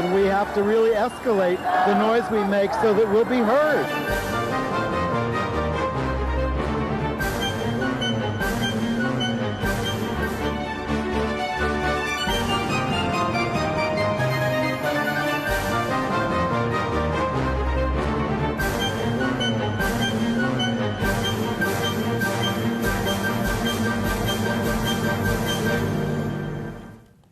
and we have to really escalate the noise we make so that we'll be heard.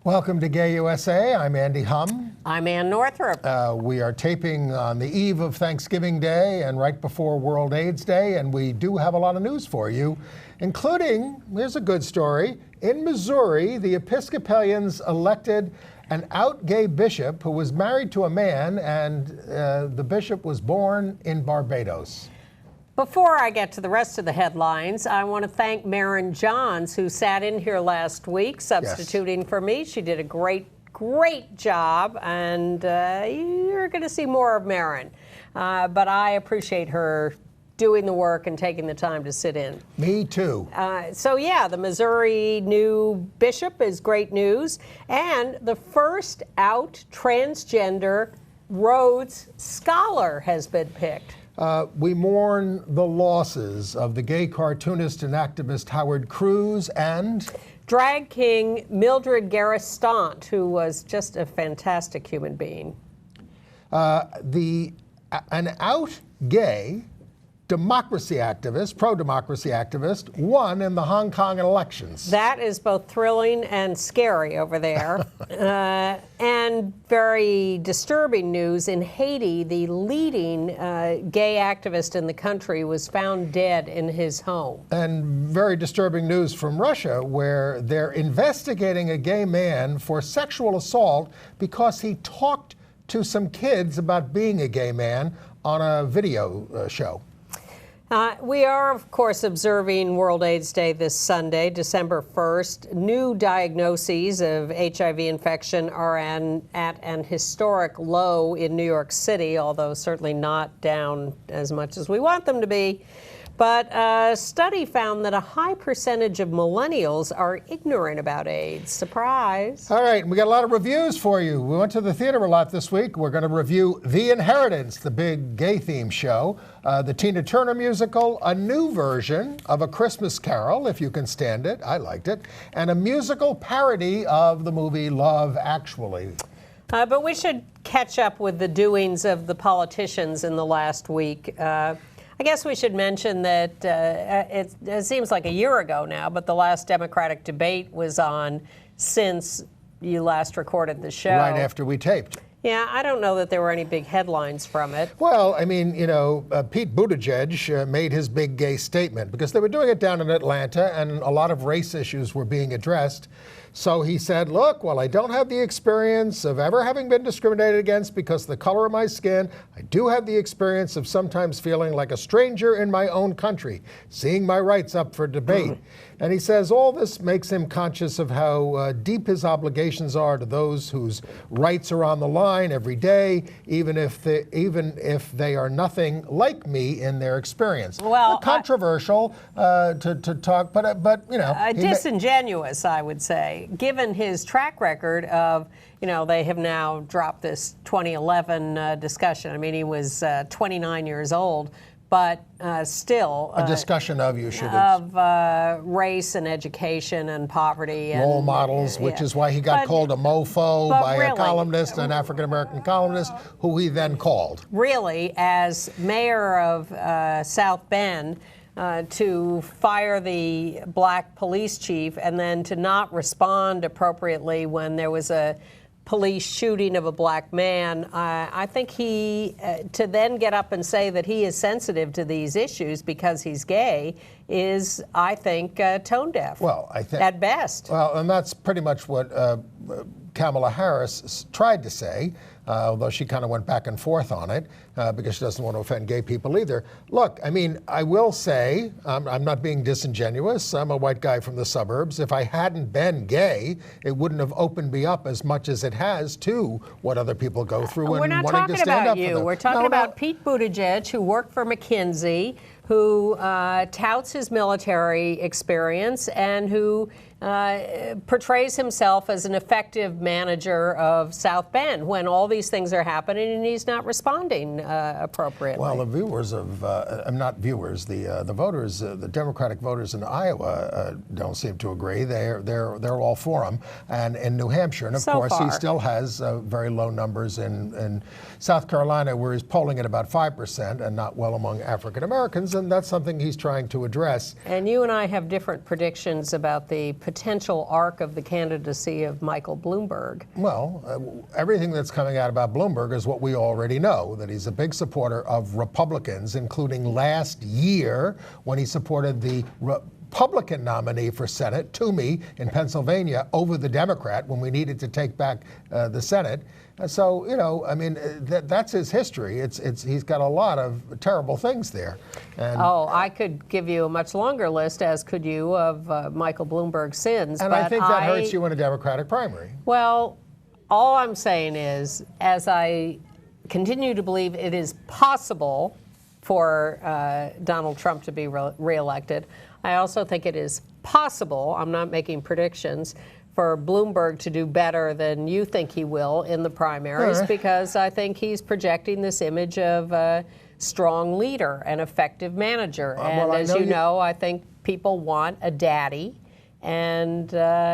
Welcome to Gay USA. I'm Andy Hum. I'm Ann Northrup. We are taping on the eve of Thanksgiving Day and right before World AIDS Day, and we do have a lot of news for you, including, here's a good story, in Missouri, the Episcopalians elected an out gay bishop who was married to a man, and the bishop was born in Barbados. Before I get to the rest of the headlines, I want to thank Maren Johns, who sat in here last week substituting for me. She did a great job, and you're going to see more of Maren. But I appreciate her doing the work and taking the time to sit in. Me too. So yeah, the Missouri new bishop is great news, and the first out transgender Rhodes Scholar has been picked. We mourn the losses of the gay cartoonist and activist Howard Cruse and drag king Mildred Garristant, who was just a fantastic human being. An out gay democracy activist, pro-democracy activist, won in the Hong Kong elections. That is both thrilling and scary over there. And very disturbing news in Haiti, the leading gay activist in the country was found dead in his home. And very disturbing news from Russia, where they're investigating a gay man for sexual assault because he talked to some kids about being a gay man on a video show. We are, of course, observing World AIDS Day this Sunday, December 1st. New diagnoses of HIV infection are at an historic low in New York City, although certainly not down as much as we want them to be. But a study found that a high percentage of millennials are ignorant about AIDS. Surprise. All right, we got a lot of reviews for you. We went to the theater a lot this week. We're going to review The Inheritance, the big gay theme show, the Tina Turner musical, a new version of A Christmas Carol, if you can stand it. I liked it. And a musical parody of the movie Love Actually. But we should catch up with the doings of the politicians in the last week. I guess we should mention that it seems like a year ago now, but the last Democratic debate was on since you last recorded the show. Right after we taped. Yeah, I don't know that there were any big headlines from it. Well, I mean, you know, Pete Buttigieg made his big gay statement because they were doing it down in Atlanta and a lot of race issues were being addressed. So he said, look, while I don't have the experience of ever having been discriminated against because of the color of my skin, I do have the experience of sometimes feeling like a stranger in my own country, seeing my rights up for debate. And he says all this makes him conscious of how deep his obligations are to those whose rights are on the line every day, even if they are nothing like me in their experience. Well, controversial to talk, but you know, disingenuous, I would say, given his track record of, you know, they have now dropped this 2011 discussion. I mean, he was 29 years old. But still... a discussion of, you should have... Of race and education and poverty. And, role models, which is why he got called a mofo by a columnist, an African-American columnist, who he then called. Really, as mayor of South Bend, to fire the black police chief and then to not respond appropriately when there was a police shooting of a black man, I think to then get up and say that he is sensitive to these issues because he's gay is, I think, tone deaf. Well, I think at best. Well, and that's pretty much what Kamala Harris tried to say, although she kind of went back and forth on it because she doesn't want to offend gay people either. Look, I mean, I will say, I'm not being disingenuous. I'm a white guy from the suburbs. If I hadn't been gay, it wouldn't have opened me up as much as it has to what other people go through and wanting to stand up for them. We're talking about Pete Buttigieg, who worked for McKinsey, who touts his military experience and who portrays himself as an effective manager of South Bend when all these things are happening and he's not responding appropriately. Well, the viewers of, not viewers, the voters, the Democratic voters in Iowa don't seem to agree. They're all for him. And in New Hampshire, and of course, he still has very low numbers in South Carolina, where he's polling at about 5% and not well among African Americans, and that's something he's trying to address. And you and I have different predictions about the potential arc of the candidacy of Michael Bloomberg. Well, everything that's coming out about Bloomberg is what we already know, that he's a big supporter of Republicans, including last year when he supported the Republican nominee for Senate, Toomey, in Pennsylvania, over the Democrat when we needed to take back the Senate. So, you know, I mean, that's his history. He's got a lot of terrible things there. And, I could give you a much longer list, as could you, of Michael Bloomberg's sins. And but I think that hurts you in a Democratic primary. Well, all I'm saying is, as I continue to believe it is possible for Donald Trump to be reelected, I also think it is possible, I'm not making predictions, for Bloomberg to do better than you think he will in the primaries, because I think he's projecting this image of a strong leader, an effective manager. And as you know, I think people want a daddy, and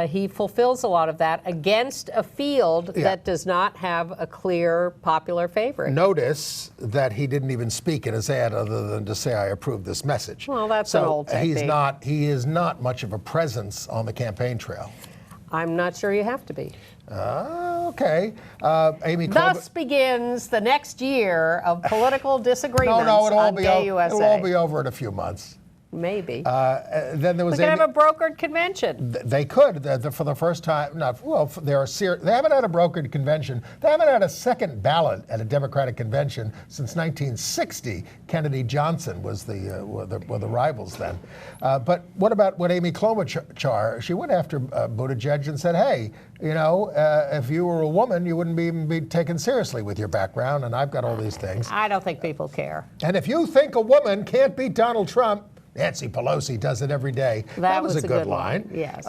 he fulfills a lot of that against a field that does not have a clear popular favorite. Notice that he didn't even speak in his ad other than to say, I approve this message. Well, that's an old technique. He is not much of a presence on the campaign trail. I'm not sure you have to be. Okay. Amy Thus begins the next year of political disagreements on Gay USA. It'll all be over in a few months. Maybe. Then there was. We could have a brokered convention. They could for the first time. They haven't had a brokered convention. They haven't had a second ballot at a Democratic convention since 1960. Kennedy Johnson were the rivals then. But what about what Amy Klobuchar? She went after Buttigieg and said, "Hey, you know, if you were a woman, you wouldn't even be taken seriously with your background, and I've got all these things." I don't think people care. And if you think a woman can't beat Donald Trump, Nancy Pelosi does it every day. That was a good line. Yes.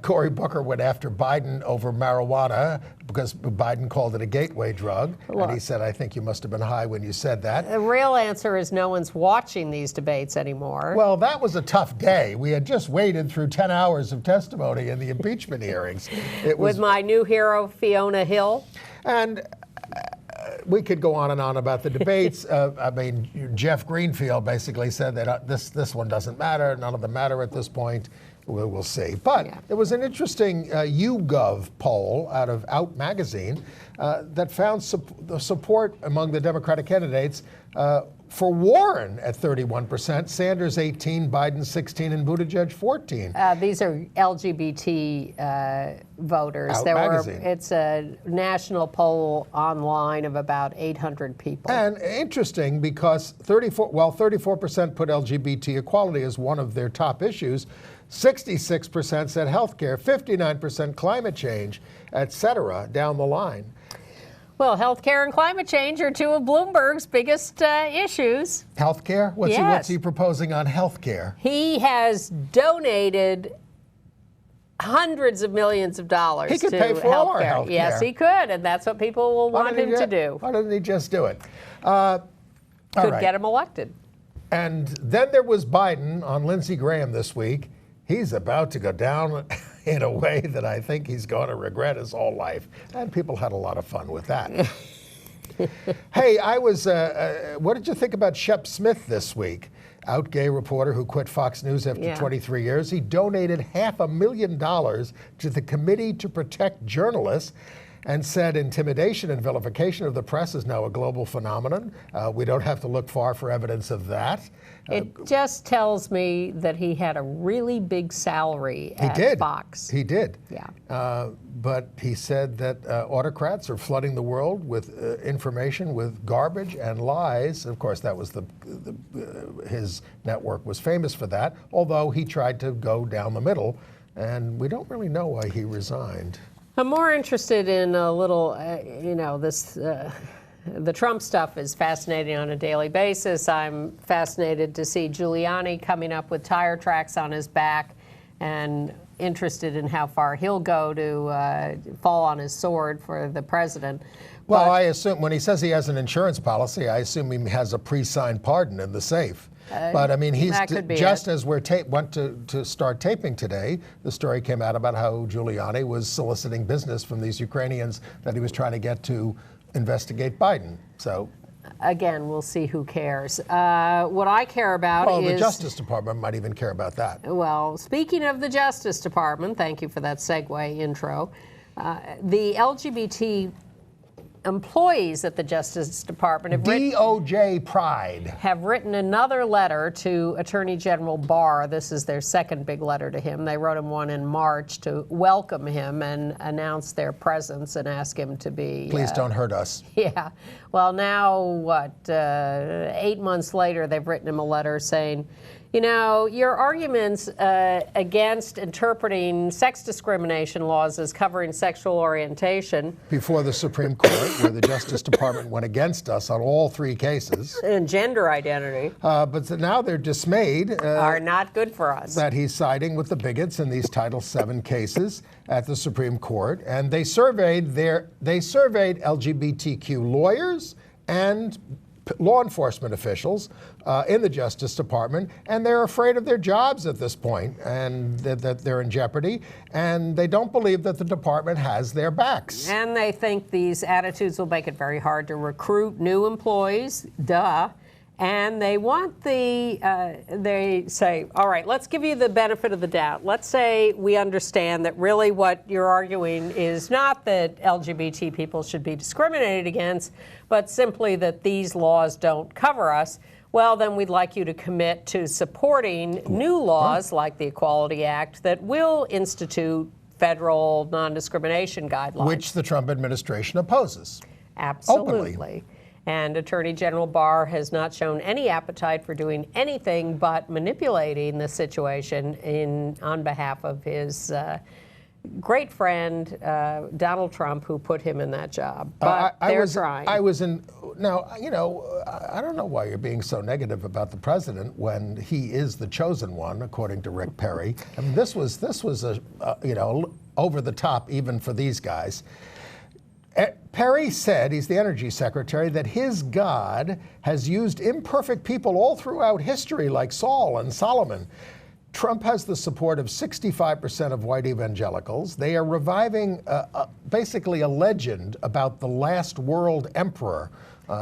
Cory Booker went after Biden over marijuana because Biden called it a gateway drug. Look, and he said, I think you must have been high when you said that. The real answer is no one's watching these debates anymore. Well, that was a tough day. We had just waded through 10 hours of testimony in the impeachment hearings. With my new hero, Fiona Hill. And we could go on and on about the debates. I mean, Jeff Greenfield basically said that this one doesn't matter. None of them matter at this point. We'll see. But there was an interesting YouGov poll out of Out Magazine that found support among the Democratic candidates for Warren at 31%, Sanders 18%, Biden 16%, and Buttigieg 14%. These are LGBT voters. Out Magazine. It's a national poll online of about 800 people. And interesting because 34% put LGBT equality as one of their top issues. 66% said healthcare, 59% climate change, et cetera, down the line. Well, healthcare and climate change are two of Bloomberg's biggest issues. Healthcare? What's he proposing on healthcare? He has donated hundreds of millions of dollars to healthcare. He could pay for all our healthcare. Yes, he could, and that's what people will want him to do. Why doesn't he just do it? Could get him elected. And then there was Biden on Lindsey Graham this week. He's about to go down in a way that I think he's going to regret his whole life. And people had a lot of fun with that. Hey, what did you think about Shep Smith this week? Out gay reporter who quit Fox News after 23 years. He donated $500,000 to the Committee to Protect Journalists and said intimidation and vilification of the press is now a global phenomenon. We don't have to look far for evidence of that. It just tells me that he had a really big salary at Fox. He did. Yeah. But he said that autocrats are flooding the world with information, with garbage and lies. Of course, that was his network was famous for that, although he tried to go down the middle, and we don't really know why he resigned. I'm more interested in a little, the Trump stuff is fascinating on a daily basis. I'm fascinated to see Giuliani coming up with tire tracks on his back and interested in how far he'll go to fall on his sword for the president. Well, I assume when he says he has an insurance policy, I assume he has a pre-signed pardon in the safe. But I mean, he's just as we're went to start taping today, the story came out about how Giuliani was soliciting business from these Ukrainians that he was trying to get to investigate Biden. So again, we'll see who cares. What I care about is... the Justice Department might even care about that. Well, speaking of the Justice Department, thank you for that segue intro. The LGBT employees at the Justice Department have DOJ Pride have written another letter to Attorney General Barr. This is their second big letter to him. They wrote him one in March to welcome him and announce their presence and ask him to be... Please don't hurt us. Yeah. Well, now, 8 months later, they've written him a letter saying, you know, your arguments against interpreting sex discrimination laws as covering sexual orientation. Before the Supreme Court, where the Justice Department went against us on all 3 cases. And gender identity. But now they're dismayed. Are not good for us. That he's siding with the bigots in these Title VII cases at the Supreme Court. And they surveyed LGBTQ lawyers and law enforcement officials in the Justice Department, and they're afraid of their jobs at this point, and that they're in jeopardy, and they don't believe that the department has their backs. And they think these attitudes will make it very hard to recruit new employees, and they want they say, all right, let's give you the benefit of the doubt. Let's say we understand that really what you're arguing is not that LGBT people should be discriminated against, but simply that these laws don't cover us. Well, then we'd like you to commit to supporting new laws like the Equality Act that will institute federal non-discrimination guidelines. Which the Trump administration opposes. Absolutely. Openly. And Attorney General Barr has not shown any appetite for doing anything but manipulating the situation on behalf of his great friend, Donald Trump, who put him in that job. But they're trying. Now, you know, I don't know why you're being so negative about the president when he is the chosen one, according to Rick Perry. I mean, this was you know, over the top even for these guys. Perry said, he's the energy secretary, that his God has used imperfect people all throughout history, like Saul and Solomon. Trump has the support of 65% of white evangelicals. They are reviving basically a legend about the last world emperor.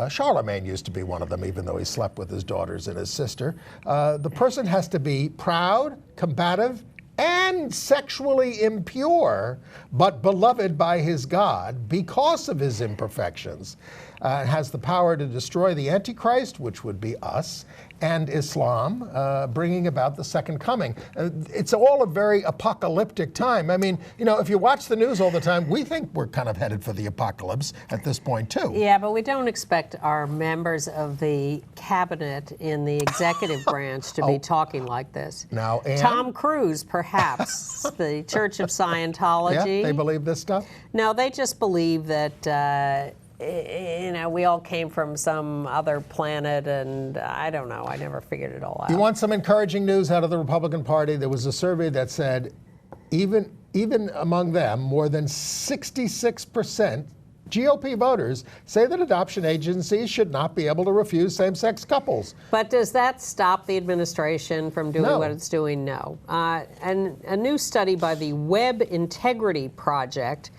Charlemagne used to be one of them, even though he slept with his daughters and his sister. The person has to be proud, combative, and sexually impure, but beloved by his God because of his imperfections. Has the power to destroy the Antichrist, which would be us, and Islam, bringing about the second coming. It's all a very apocalyptic time. I mean, you know, if you watch the news all the time, we think we're kind of headed for the apocalypse at this point, too. Yeah, but we don't expect our members of the cabinet in the executive branch to be talking like this. Now, Ann? Tom Cruise, perhaps, the Church of Scientology. Yeah, they believe this stuff? No, they just believe that you know, we all came from some other planet, and I don't know. I never figured it all out. You want some encouraging news out of the Republican Party? There was a survey that said even among them, more than 66% GOP voters say that adoption agencies should not be able to refuse same-sex couples. But does that stop the administration from doing No. what it's doing? No. And a new study by the Web Integrity Project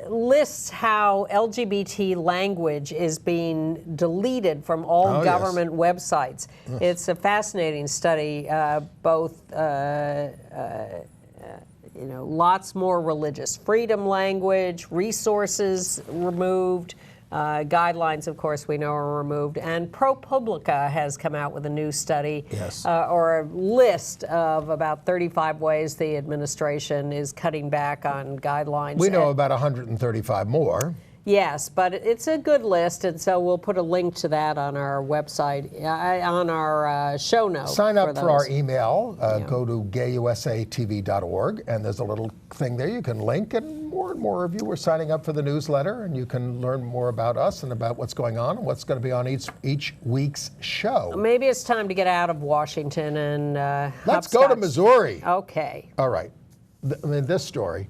lists how LGBT language is being deleted from all government websites. It's a fascinating study, both you know, lots more religious freedom language, resources removed, guidelines, of course, we know are removed. And ProPublica has come out with a new study, or a list of about 35 ways the administration is cutting back on guidelines. We know about 135 more. Yes, but it's a good list, and so we'll put a link to that on our website, on our show notes. Sign up for our email. Go to gayusatv.org, and there's a little thing there you can link, and more of you are signing up for the newsletter, and you can learn more about us and about what's going on and what's going to be on each week's show. Maybe it's time to get out of Washington and let's go to Missouri. Okay. All right. This story.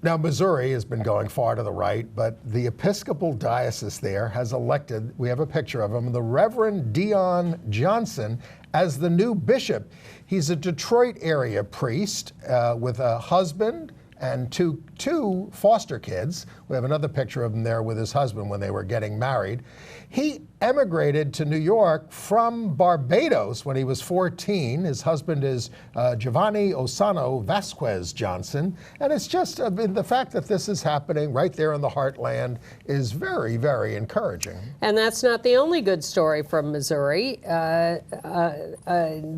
Now, Missouri has been going far to the right, but the Episcopal diocese there has elected, we have a picture of him, the Reverend Dion Johnson as the new bishop. He's a Detroit area priest with a husband and two foster kids. We have another picture of him there with his husband when they were getting married. He emigrated to New York from Barbados when he was 14. His husband is Giovanni Osano Vasquez Johnson. And it's just, the fact that this is happening right there in the heartland is very, very encouraging. And that's not the only good story from Missouri.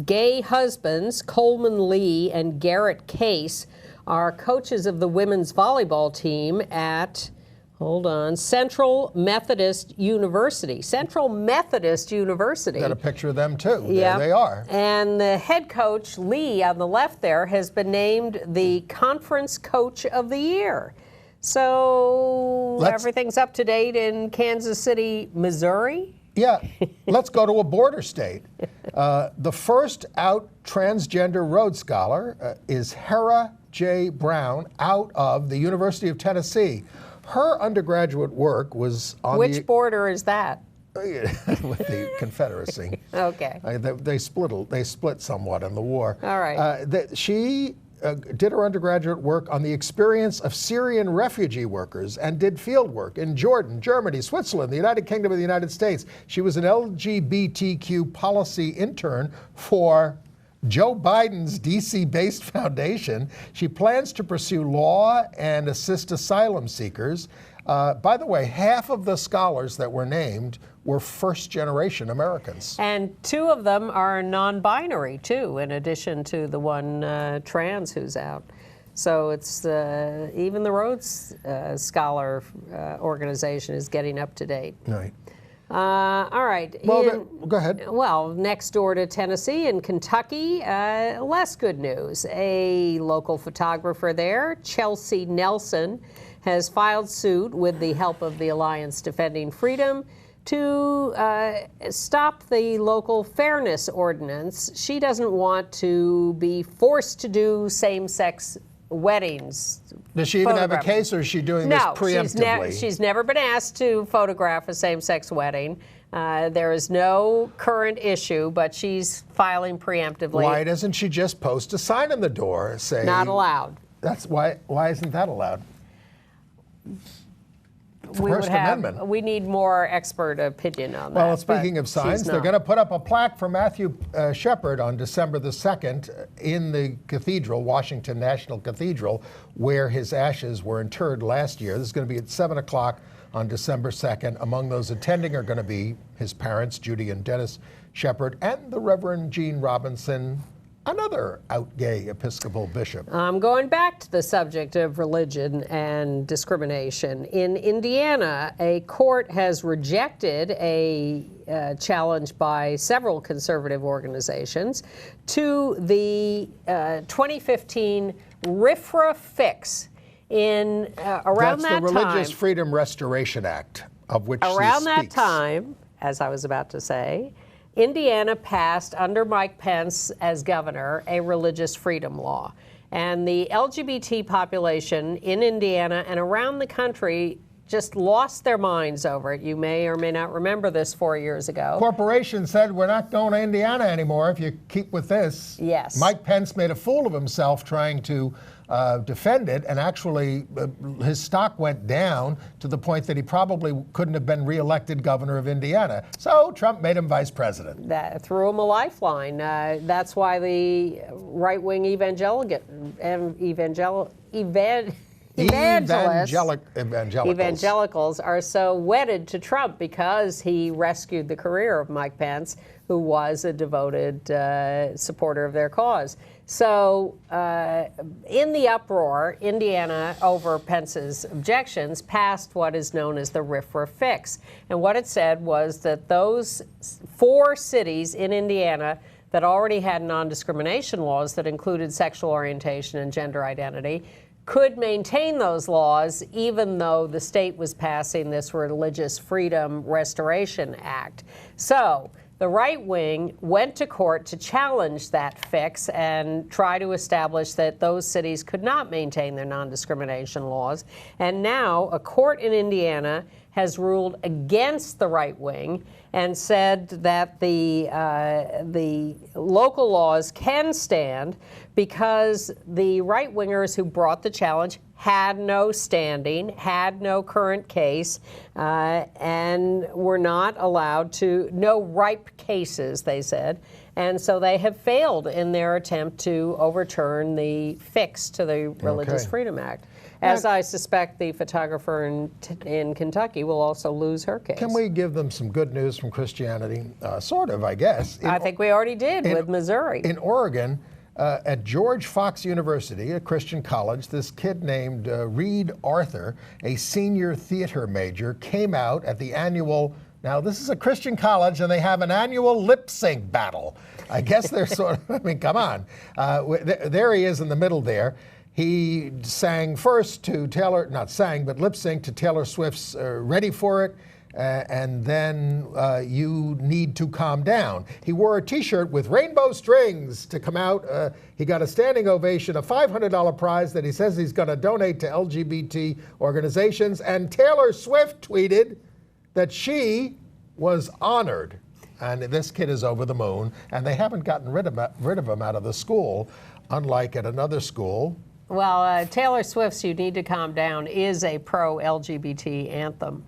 Gay husbands, Coleman Lee and Garrett Case, are coaches of the women's volleyball team at, Central Methodist University. Central Methodist University. Got a picture of them too. Yeah. There they are. And the head coach, Lee, on the left there, has been named the Conference Coach of the Year. So everything's up to date in Kansas City, Missouri? Yeah, let's go to a border state. The first out transgender Rhodes Scholar is Hera J. Brown out of the University of Tennessee. Her undergraduate work was on Which border is that? with the Confederacy. Okay. They split somewhat in the war. All right. She did her undergraduate work on the experience of Syrian refugee workers and did field work in Jordan, Germany, Switzerland, the United Kingdom, and the United States. She was an LGBTQ policy intern for Joe Biden's DC-based foundation. She plans to pursue law and assist asylum seekers. By the way, half of the scholars that were named were first-generation Americans. And 2 of them are non-binary, too, in addition to the one trans who's out. So it's even the Rhodes Scholar organization is getting up to date. Right. All right. Well, go ahead. Well, next door to Tennessee in Kentucky, less good news. A local photographer there, Chelsea Nelson, has filed suit with the help of the Alliance Defending Freedom to stop the local fairness ordinance. She doesn't want to be forced to do same-sex weddings. Does she even have a case, or is she doing this preemptively? She's never been asked to photograph a same-sex wedding. There is no current issue, but she's filing preemptively. Why doesn't she just post a sign on the door saying... Not allowed. That's why isn't that allowed? First Amendment. We need more expert opinion on that. Well, speaking of signs, they're going to put up a plaque for Matthew Shepard on December the 2nd in the cathedral, Washington National Cathedral, where his ashes were interred last year. This is going to be at 7 o'clock on December 2nd. Among those attending are going to be his parents, Judy and Dennis Shepard, and the Reverend Gene Robinson, another out gay Episcopal bishop. I'm going back to the subject of religion and discrimination. In Indiana, a court has rejected a challenge by several conservative organizations to the 2015 RFRA fix. Around that time, that's the Religious Freedom Restoration Act, of which she speaks. Around that time, as I was about to say, Indiana passed, under Mike Pence as governor, a religious freedom law. And the LGBT population in Indiana and around the country just lost their minds over it. You may or may not remember this 4 years ago. Corporations said, we're not going to Indiana anymore if you keep with this. Yes. Mike Pence made a fool of himself trying to defend it, and actually his stock went down to the point that he probably couldn't have been reelected governor of Indiana. So Trump made him vice president. That threw him a lifeline. That's why the right-wing evangelicals are so wedded to Trump, because he rescued the career of Mike Pence, who was a devoted supporter of their cause. So in the uproar, Indiana, over Pence's objections, passed what is known as the RFRA fix. And what it said was that those 4 cities in Indiana that already had non-discrimination laws that included sexual orientation and gender identity could maintain those laws even though the state was passing this Religious Freedom Restoration Act. So the right wing went to court to challenge that fix and try to establish that those cities could not maintain their non-discrimination laws. And now a court in Indiana has ruled against the right wing and said that the local laws can stand because the right-wingers who brought the challenge had no standing, had no current case, and were not allowed to, no ripe cases, they said. And so they have failed in their attempt to overturn the fix to the Religious Freedom Act. As I suspect the photographer in Kentucky will also lose her case. Can we give them some good news from Christianity? Sort of, I guess. I think we already did with Missouri. In Oregon, at George Fox University, a Christian college, this kid named Reed Arthur, a senior theater major, came out at the annual, now this is a Christian college and they have an annual lip sync battle. I guess they're sort of, I mean, come on. There he is in the middle there. He sang first to Taylor, not sang, but lip synced to Taylor Swift's Ready for It, and then You Need to Calm Down. He wore a t-shirt with rainbow strings to come out. He got a standing ovation, a $500 prize that he says he's going to donate to LGBT organizations. And Taylor Swift tweeted that she was honored. And this kid is over the moon, and they haven't gotten rid of him out of the school, unlike at another school. Well, Taylor Swift's You Need to Calm Down is a pro-LGBT anthem,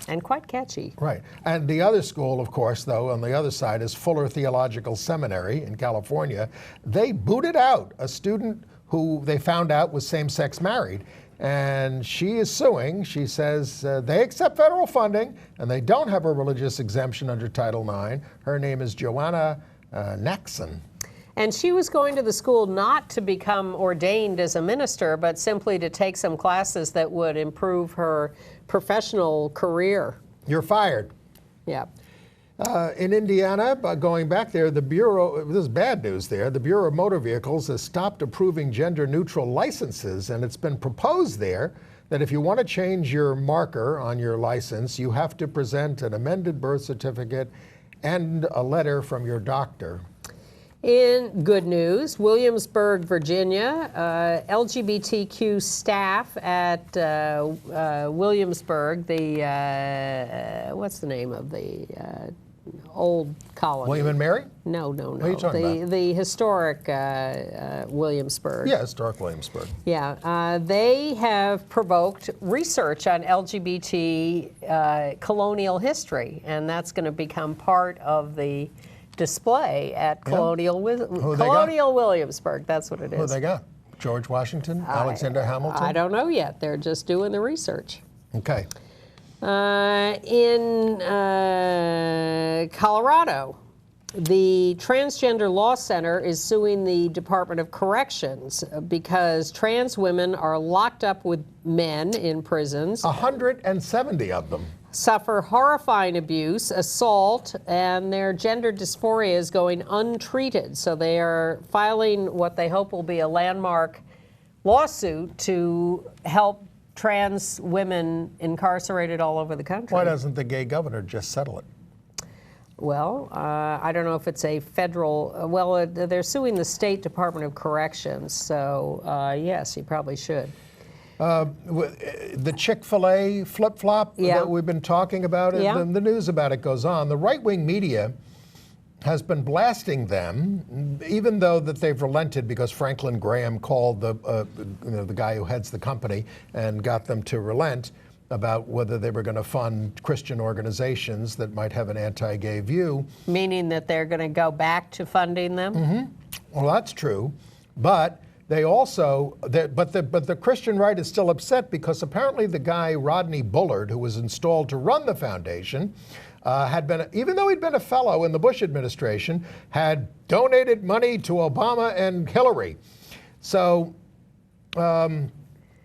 and quite catchy. Right. And the other school, of course, though, on the other side is Fuller Theological Seminary in California. They booted out a student who they found out was same-sex married. And she is suing. She says they accept federal funding, and they don't have a religious exemption under Title IX. Her name is Joanna Naxon. And she was going to the school not to become ordained as a minister, but simply to take some classes that would improve her professional career. You're fired. Yeah. In Indiana, going back there, the Bureau, this is bad news there, the Bureau of Motor Vehicles has stopped approving gender-neutral licenses, and it's been proposed there that if you want to change your marker on your license, you have to present an amended birth certificate and a letter from your doctor. In good news, Williamsburg, Virginia, LGBTQ staff at Williamsburg, the, what's the name of the old colony? William and Mary? No. What are you talking about? The historic Williamsburg. Yeah, historic Williamsburg. Yeah, they have provoked research on LGBT colonial history, and that's going to become part of the display at Colonial Williamsburg. That's what it is. Who they got? George Washington? Alexander Hamilton? I don't know yet. They're just doing the research. Okay. In Colorado, the Transgender Law Center is suing the Department of Corrections because trans women are locked up with men in prisons. 170 of them. Suffer horrifying abuse, assault, and their gender dysphoria is going untreated. So they are filing what they hope will be a landmark lawsuit to help trans women incarcerated all over the country. Why doesn't the gay governor just settle it? Well, I don't know if it's a federal, they're suing the State Department of Corrections, so yes, he probably should. The Chick-fil-A flip-flop that we've been talking about, the news about it goes on. The right-wing media has been blasting them, even though that they've relented because Franklin Graham called the guy who heads the company and got them to relent about whether they were going to fund Christian organizations that might have an anti-gay view. Meaning that they're going to go back to funding them? Mm-hmm. Well, that's true, but they also, but the Christian right is still upset because apparently the guy, Rodney Bullard, who was installed to run the foundation, even though he'd been a fellow in the Bush administration, had donated money to Obama and Hillary. So, and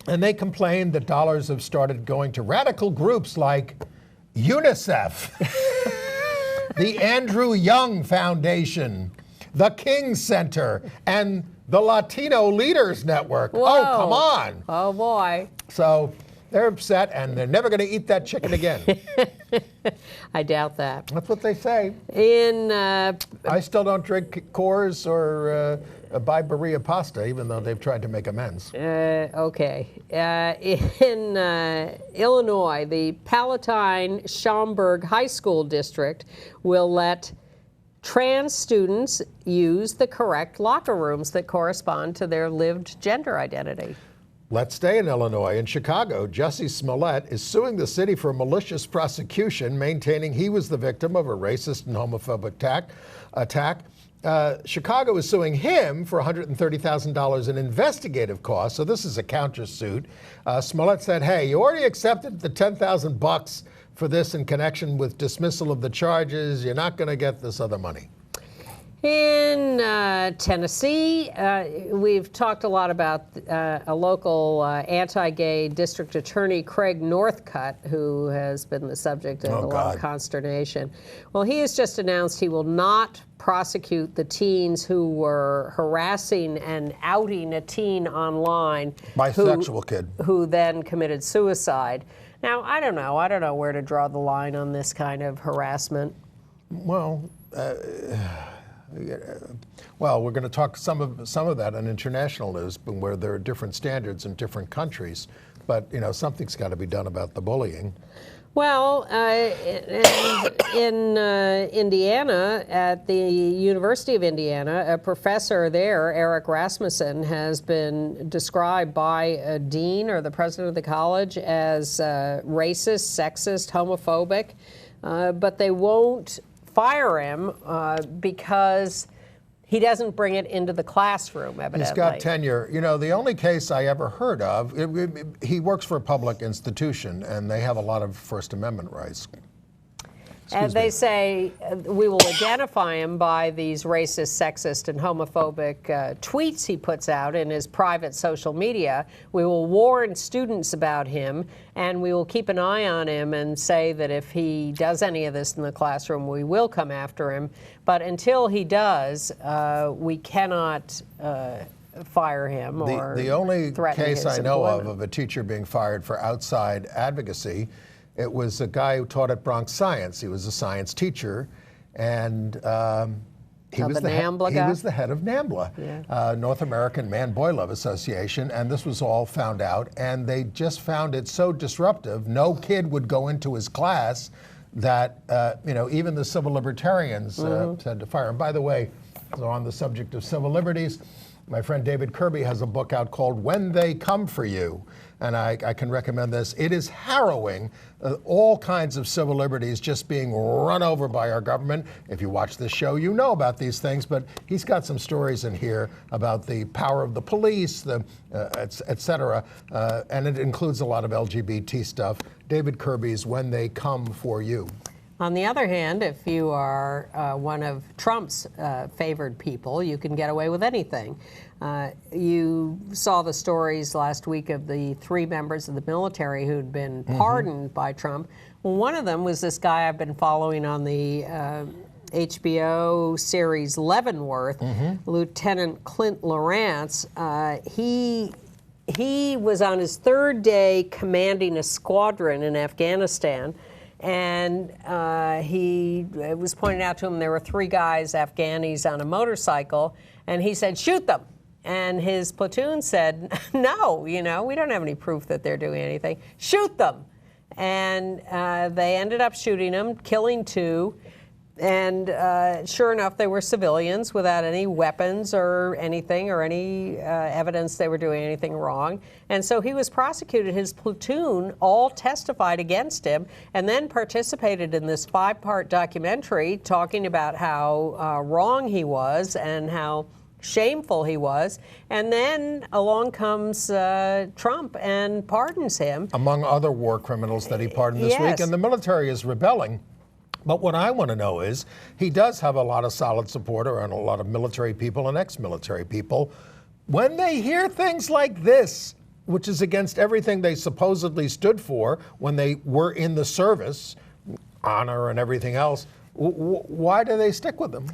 they complained that dollars have started going to radical groups like UNICEF, the Andrew Young Foundation, the King Center, and the Latino Leaders Network. Whoa. Oh, come on. Oh, boy. So they're upset, and they're never going to eat that chicken again. I doubt that. That's what they say. I still don't drink Coors or buy Berea pasta, even though they've tried to make amends. Okay. In Illinois, the Palatine-Schaumburg High School District will let trans students use the correct locker rooms that correspond to their lived gender identity. Let's stay in Illinois. In Chicago, Jussie Smollett is suing the city for malicious prosecution, maintaining he was the victim of a racist and homophobic attack. Chicago is suing him for $130,000 in investigative costs, so this is a countersuit. Smollett said, hey, you already accepted the $10,000 for this in connection with dismissal of the charges. You're not going to get this other money. In Tennessee, we've talked a lot about a local anti-gay district attorney, Craig Northcutt, who has been the subject of a lot of consternation. Well, he has just announced he will not prosecute the teens who were harassing and outing a teen online. Bisexual kid. Who then committed suicide. Now, I don't know where to draw the line on this kind of harassment. Well, we're going to talk some of that in international news, where there are different standards in different countries. But something's got to be done about the bullying. Well, in Indiana, at the University of Indiana, a professor there, Eric Rasmussen, has been described by a dean or the president of the college as racist, sexist, homophobic, but they won't fire him because he doesn't bring it into the classroom, evidently. He's got tenure. The only case I ever heard of, he works for a public institution, and they have a lot of First Amendment rights. And they say we will identify him by these racist, sexist, and homophobic tweets he puts out in his private social media. We will warn students about him, and we will keep an eye on him and say that if he does any of this in the classroom, we will come after him. But until he does, we cannot fire him or the only case I know employment. of a teacher being fired for outside advocacy, it was a guy who taught at Bronx Science. He was a science teacher, and he was the head of NAMBLA, North American Man-Boy Love Association, and this was all found out, and they just found it so disruptive. No kid would go into his class that even the civil libertarians said to fire him. By the way, so on the subject of civil liberties, my friend David Kirby has a book out called When They Come For You, and I can recommend this. It is harrowing, all kinds of civil liberties just being run over by our government. If you watch this show, you know about these things, but he's got some stories in here about the power of the police, et cetera, and it includes a lot of LGBT stuff. David Kirby's When They Come For You. On the other hand, if you are one of Trump's favored people, you can get away with anything. You saw the stories last week of the 3 members of the military who'd been pardoned by Trump. Well, one of them was this guy I've been following on the HBO series Leavenworth, Lieutenant Clint Lawrence. He was on his 3rd day commanding a squadron in Afghanistan. And it was pointed out to him there were 3 guys, Afghanis, on a motorcycle, and he said, shoot them. And his platoon said, no, we don't have any proof that they're doing anything. Shoot them. And they ended up shooting them, killing 2. And sure enough, they were civilians without any weapons or anything or any evidence they were doing anything wrong. And so he was prosecuted. His platoon all testified against him and then participated in this 5-part documentary talking about how wrong he was and how shameful he was. And then along comes Trump and pardons him. Among other war criminals that he pardoned this week. And the military is rebelling, But what I want to know is, he does have a lot of solid supporter and a lot of military people and ex-military people. When they hear things like this, which is against everything they supposedly stood for when they were in the service, honor and everything else, why do they stick with them?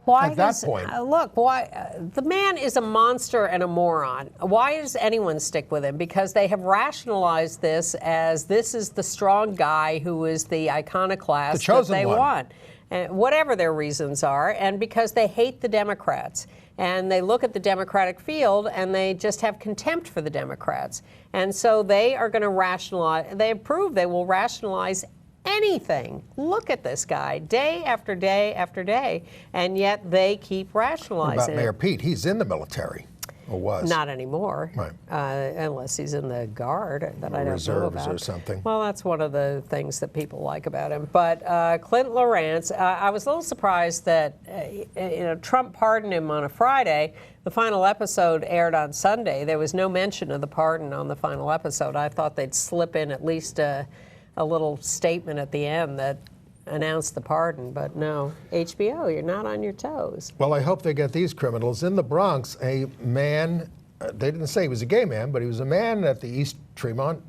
Why at that point? Look, the man is a monster and a moron. Why does anyone stick with him? Because they have rationalized this as this is the strong guy who is the iconoclast that they want. Whatever their reasons are, and because they hate the Democrats. And they look at the Democratic field and they just have contempt for the Democrats. And so they are going to rationalize, they will rationalize anything. Look at this guy, day after day after day, and yet they keep rationalizing. What about Mayor Pete? He's in the military, or was. Not anymore, right. Unless he's in the Guard that I don't know about. Reserves or something. Well, that's one of the things that people like about him. But Clint Lawrence, I was a little surprised that Trump pardoned him on a Friday. The final episode aired on Sunday. There was no mention of the pardon on the final episode. I thought they'd slip in at least a little statement at the end that announced the pardon, but no. HBO, you're not on your toes. Well, I hope they get these criminals. In the Bronx, a man, they didn't say he was a gay man, but he was a man at the East Tremont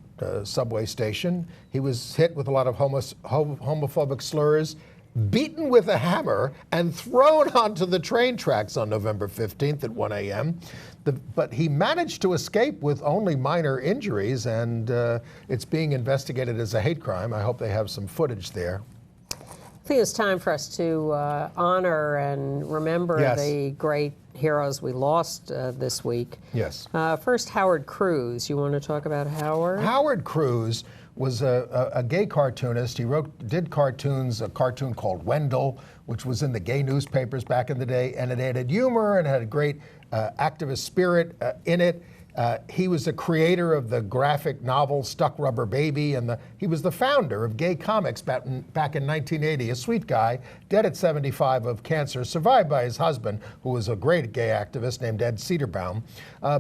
subway station. He was hit with a lot of homophobic slurs, beaten with a hammer, and thrown onto the train tracks on November 15th at 1 a.m. But he managed to escape with only minor injuries, and it's being investigated as a hate crime. I hope they have some footage there. I think it's time for us to honor and remember the great heroes we lost this week. Yes. First, Howard Cruse. You want to talk about Howard? Howard Cruse was a gay cartoonist. He did cartoons, a cartoon called Wendell, which was in the gay newspapers back in the day, and it added humor and had a great activist spirit in it. He was the creator of the graphic novel Stuck Rubber Baby, and he was the founder of Gay Comics back in 1980. A sweet guy, dead at 75 of cancer, survived by his husband, who was a great gay activist named Ed Cedarbaum.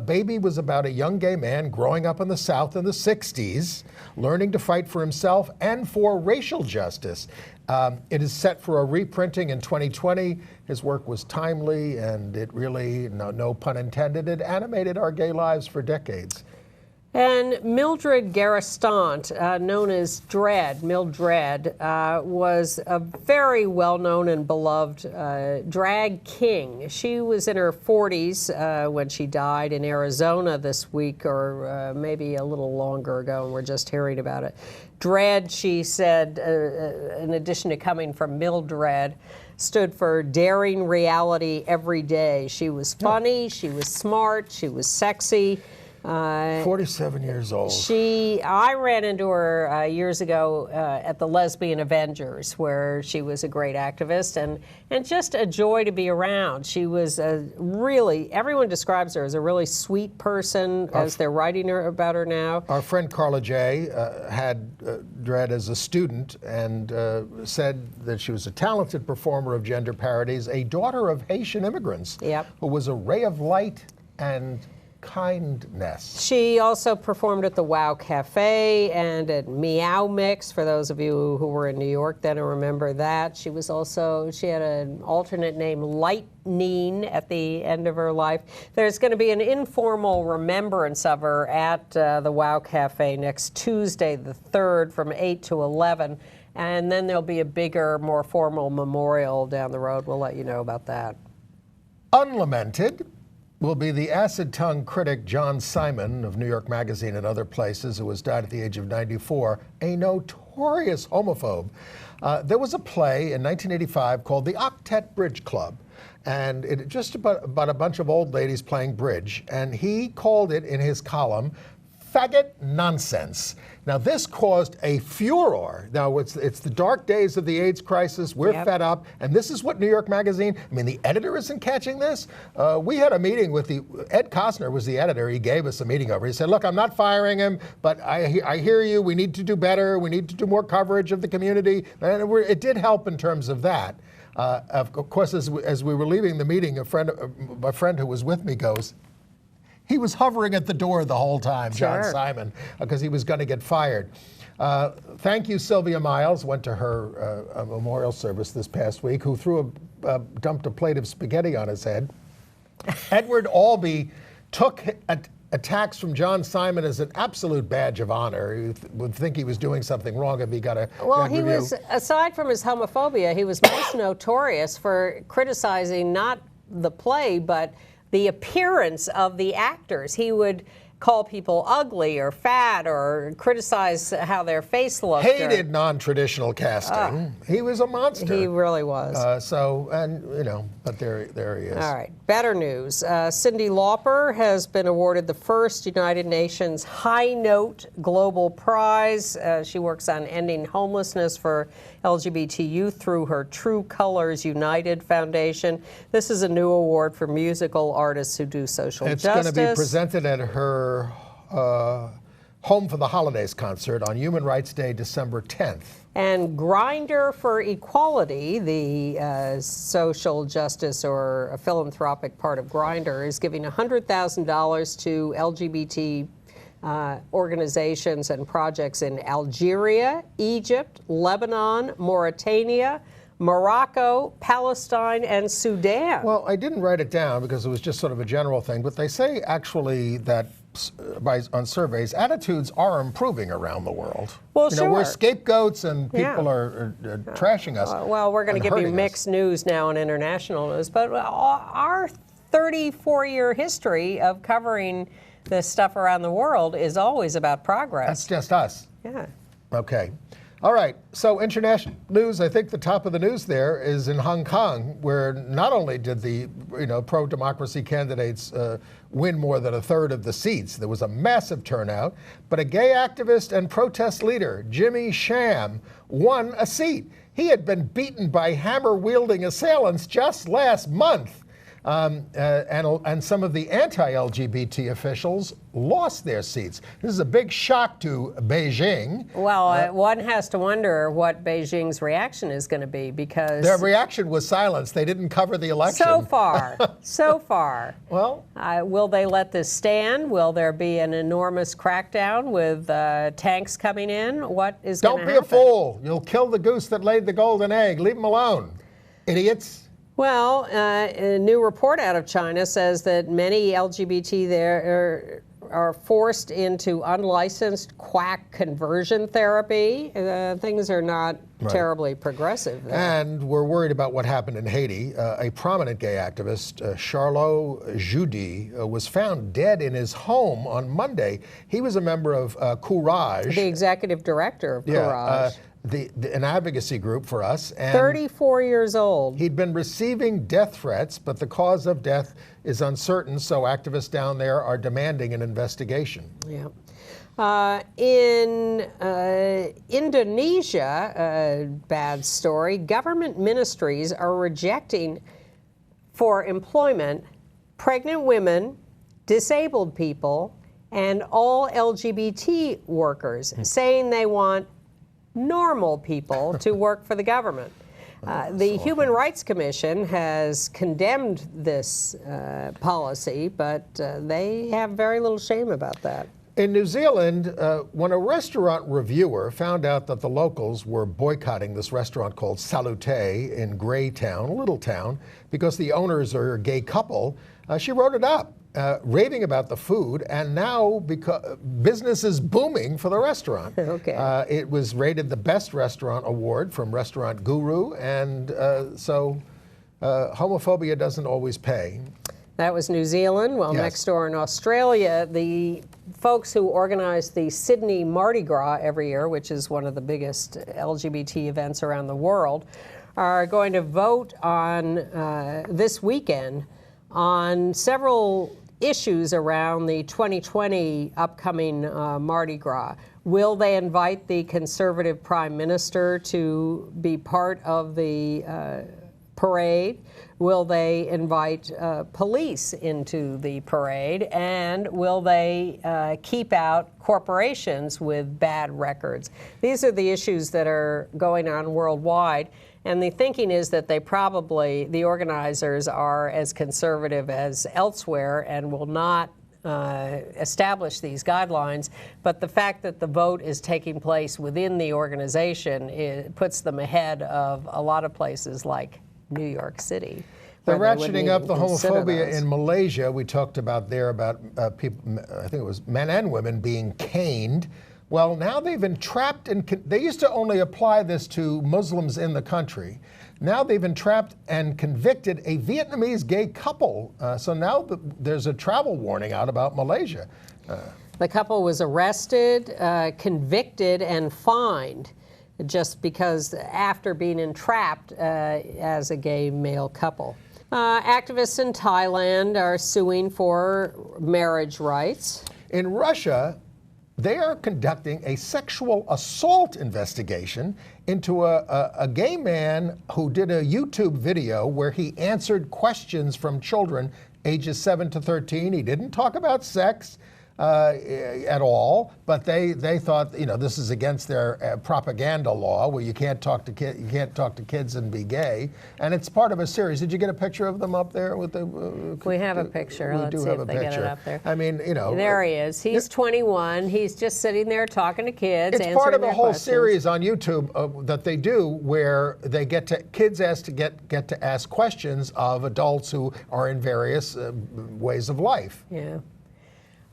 Baby was about a young gay man growing up in the South in the 60s, learning to fight for himself and for racial justice. It is set for a reprinting in 2020. His work was timely, and it really, no pun intended, it animated our gay lives for decades. And Mildred Garristant, known as Mildred, was a very well-known and beloved drag king. She was in her 40s when she died in Arizona this week, or maybe a little longer ago, and we're just hearing about it. Dread, she said, in addition to coming from Mildred, stood for daring reality every day. She was funny, she was smart, she was sexy. 47 years old. I ran into her years ago at the Lesbian Avengers, where she was a great activist and just a joy to be around. She was everyone describes her as a really sweet person as they're writing about her now. Our friend Carla J. had Dredd as a student and said that she was a talented performer of gender parodies, a daughter of Haitian immigrants, who was a ray of light and kindness. She also performed at the Wow Cafe and at Meow Mix, for those of you who were in New York then and remember that. She had an alternate name, Lightning, at the end of her life. There's going to be an informal remembrance of her at the Wow Cafe next Tuesday, the 3rd, from 8 to 11. And then there'll be a bigger, more formal memorial down the road. We'll let you know about that. Unlamented will be the acid-tongue critic John Simon of New York Magazine and other places, who has died at the age of 94, a notorious homophobe. There was a play in 1985 called The Octet Bridge Club, and it just about a bunch of old ladies playing bridge, and he called it in his column faggot nonsense. Now, this caused a furor. Now, it's the dark days of the AIDS crisis. We're fed up. And this is what New York Magazine, the editor isn't catching this. We had a meeting with Ed Costner was the editor. He gave us a meeting over. He said, look, I'm not firing him, but I hear you. We need to do better. We need to do more coverage of the community. And it did help in terms of that. Of course, as we were leaving the meeting, my friend who was with me goes, He was hovering at the door the whole time, John Sure. Simon, because he was going to get fired. Thank you, Sylvia Miles. Went to her memorial service this past week, who dumped a plate of spaghetti on his head. Edward Albee took attacks from John Simon as an absolute badge of honor. You would think he was doing something wrong if he got a Well, bad he review. was, aside from his homophobia, he was most notorious for criticizing not the play, but the appearance of the actors. He would call people ugly or fat or criticize how their face looked. Hated non-traditional casting. He was a monster. He really was. But there he is. All right, better news. Cyndi Lauper has been awarded the first United Nations High Note Global Prize. She works on ending homelessness for LGBT youth through her True Colors United Foundation. This is a new award for musical artists who do social It's justice. going to be presented at her Home for the Holidays concert on Human Rights Day, December 10th. And Grindr for Equality, the social justice or a philanthropic part of Grindr, is giving $100,000 to LGBT organizations and projects in Algeria, Egypt, Lebanon, Mauritania, Morocco, Palestine, and Sudan. Well, I didn't write it down because it was just sort of a general thing, but they say actually that on surveys, attitudes are improving around the world. Well, We're sure. scapegoats and Yeah. people are trashing us. Well, we're going to and give you hurting mixed news now on international news, but our 34-year history of covering this stuff around the world is always about progress. That's just us. Yeah. Okay. All right. So international news, I think the top of the news there is in Hong Kong, where not only did the pro-democracy candidates win more than a third of the seats, there was a massive turnout, but a gay activist and protest leader, Jimmy Sham, won a seat. He had been beaten by hammer-wielding assailants just last month. And some of the anti-LGBT officials lost their seats. This is a big shock to Beijing. Well, one has to wonder what Beijing's reaction is going to be, because Their reaction was silence. They didn't cover the election. so far. Well, Will they let this stand? Will there be an enormous crackdown with tanks coming in? What is going to don't happen? be a fool. You'll kill the goose that laid the golden egg. Leave them alone, idiots. Well, a new report out of China says that many LGBT there are forced into unlicensed quack conversion therapy. Things are not terribly progressive there. And we're worried about what happened in Haiti. A prominent gay activist, Charlot Judy, was found dead in his home on Monday. He was a member of Courage. The executive director of Courage. An advocacy group for us. And 34 years old. he'd been receiving death threats, but the cause of death is uncertain, so activists down there are demanding an investigation. Yeah. In Indonesia, a bad story, government ministries are rejecting for employment pregnant women, disabled people, and all LGBT workers, saying they want normal people to work for the government. The Human Rights Commission has condemned this policy, but they have very little shame about that. In New Zealand, when a restaurant reviewer found out that the locals were boycotting this restaurant called Salute in Greytown, a little town, because the owners are a gay couple, she wrote it up. Raving about the food, and now because business is booming for the restaurant. Okay. It was rated the best restaurant award from Restaurant Guru, and so homophobia doesn't always pay. That was New Zealand. Well, Yes. next door in Australia, the folks who organize the Sydney Mardi Gras every year, which is one of the biggest LGBT events around the world, are going to vote on this weekend on several issues around the 2020 upcoming Mardi Gras. Will they invite the Conservative Prime Minister to be part of the parade? Will they invite police into the parade? And will they keep out corporations with bad records? These are the issues that are going on worldwide. And the thinking is that the organizers are as conservative as elsewhere and will not establish these guidelines, but the fact that the vote is taking place within the organization, it puts them ahead of a lot of places like New York City. They're ratcheting up the homophobia in Malaysia. We talked about people, I think it was men and women being caned. Well, now they've entrapped, they used to only apply this to Muslims in the country. Now they've entrapped and convicted a Vietnamese gay couple. So now there's a travel warning out about Malaysia. The couple was arrested, convicted, and fined just because after being entrapped as a gay male couple. Activists in Thailand are suing for marriage rights. In Russia, they are conducting a sexual assault investigation into a gay man who did a YouTube video where he answered questions from children ages 7 to 13. He didn't talk about sex at all, but they thought, this is against their propaganda law where you can't talk to kids and be gay, and it's part of a series. Did you get a picture of them up there with the? We have a picture. Let's see if they get it up there. I mean, there he is. He's 21. He's just sitting there talking to kids. It's part of a whole series on YouTube that they do where they get to ask questions of adults who are in various ways of life. Yeah.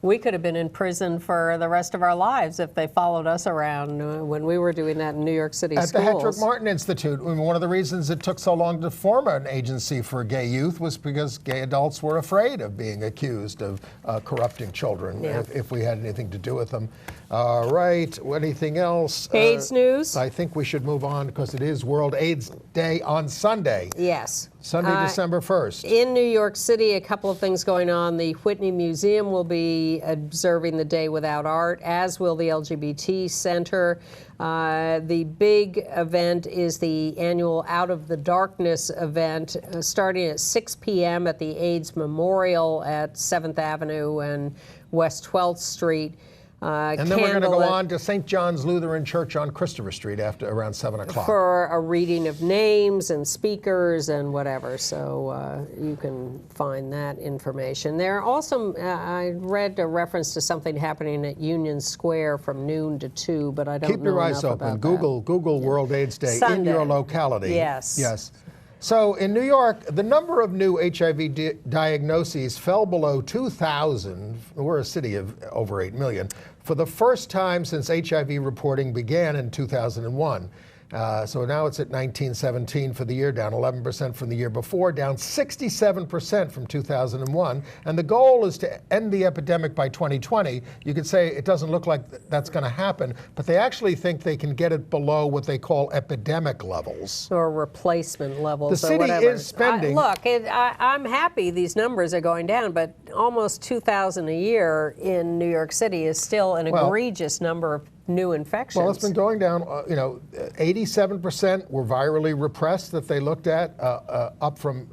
We could have been in prison for the rest of our lives if they followed us around when we were doing that in New York City schools. At the Hedrick Martin Institute, one of the reasons it took so long to form an agency for gay youth was because gay adults were afraid of being accused of corrupting children if we had anything to do with them. All right, anything else? AIDS news? I think we should move on because it is World AIDS Day on Sunday. Yes. Sunday, December 1st. In New York City, a couple of things going on. The Whitney Museum will be observing the Day Without Art, as will the LGBT Center. The big event is the annual Out of the Darkness event, starting at 6 p.m. at the AIDS Memorial at 7th Avenue and West 12th Street. And then we're going to go on to St. John's Lutheran Church on Christopher Street after around 7 o'clock. For a reading of names and speakers and whatever, so you can find that information. There are also, I read a reference to something happening at Union Square from noon to 2, but I don't know enough about that. Keep your eyes open. Google World AIDS Day in your locality. Yes. Yes. So in New York, the number of new HIV diagnoses fell below 2,000. We're a city of over 8 million. For the first time since HIV reporting began in 2001. So now it's at 1917 for the year, down 11% from the year before, down 67% from 2001. And the goal is to end the epidemic by 2020. You could say it doesn't look like that's going to happen, but they actually think they can get it below what they call epidemic levels. Or replacement levels, the city or whatever. Is spending. I'm happy these numbers are going down, but almost 2,000 a year in New York City is still an egregious number of new infections. Well, it's been going down. 87% were virally repressed that they looked at, up from